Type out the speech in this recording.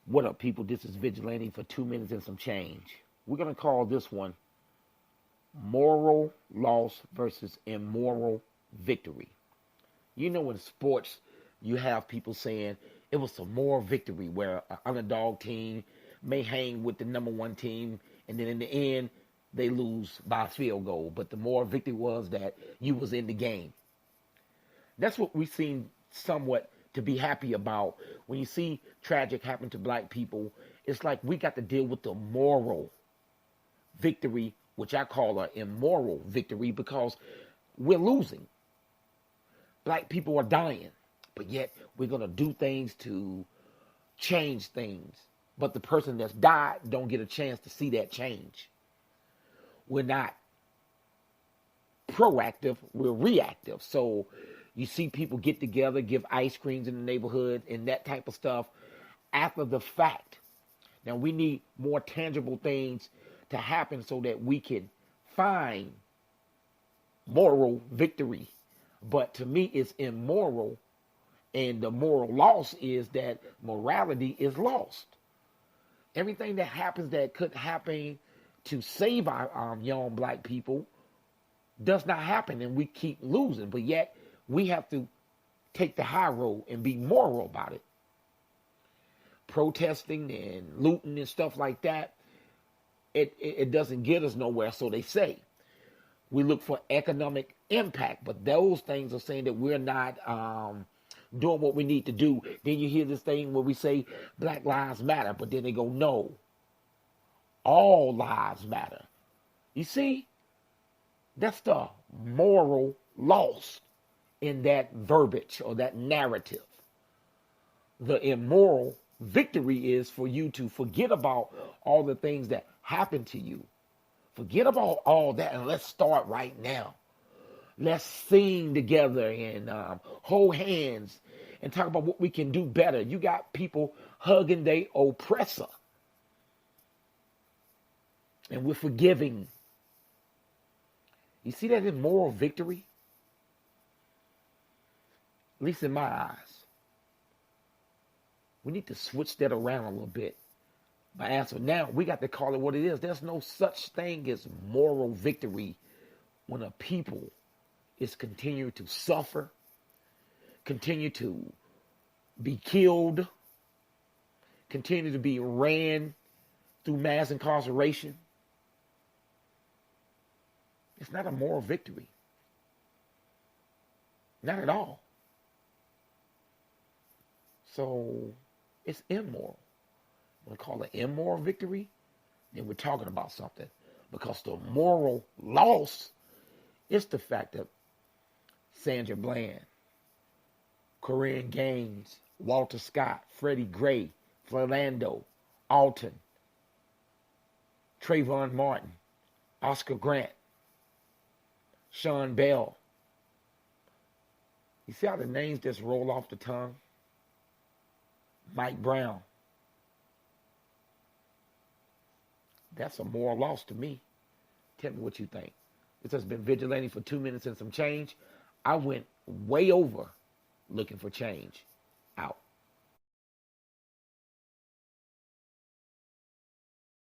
What up, people? This is Vigilante for 2 minutes and some change. We're going to call this one Moral Loss versus Immoral Victory. You know, in sports, you have people saying it was a moral victory where an underdog team may hang with the number one team, and then in the end, they lose by a field goal. But the moral victory was that you was in the game. That's what we seem somewhat to be happy about. When you see tragic happen to black people, it's like we got to deal with the moral victory, which I call an immoral victory, because we're losing. Black people are dying, but yet we're going to do things to change things. But the person that's died don't get a chance to see that change. We're not proactive, we're reactive. So you see people get together, give ice creams in the neighborhood and that type of stuff after the fact. Now we need more tangible things to happen so that we can find moral victory. But to me, it's immoral. And the moral loss is that morality is lost. Everything that happens that could happen to save our young black people does not happen, and we keep losing. But yet we have to take the high road and be moral about it. Protesting and looting and stuff like that, it doesn't get us nowhere, so they say. We look for economic impact, but those things are saying that we're not doing what we need to do. Then you hear this thing where we say Black Lives Matter, but then they go, no, all lives matter. You see, that's the moral loss in that verbiage or that narrative. The immoral victory is for you to forget about all the things that happened to you. Forget about all that and let's start right now. Let's sing together and hold hands and talk about what we can do better. You got people hugging their oppressor. And we're forgiving. You see that in moral victory? At least in my eyes. We need to switch that around a little bit. My answer now, we got to call it what it is. There's no such thing as moral victory when a people is continuing to suffer, continue to be killed, continue to be ran through mass incarceration. It's not a moral victory. Not at all. So it's immoral. When we call it immoral victory, then we're talking about something. Because the moral loss is the fact that Sandra Bland, Corinne Gaines, Walter Scott, Freddie Gray, Philando, Alton, Trayvon Martin, Oscar Grant, Sean Bell. You see how the names just roll off the tongue? Mike Brown. That's a moral loss to me. Tell me what you think. This has been Vigilante for 2 minutes and some change. I went way over looking for change.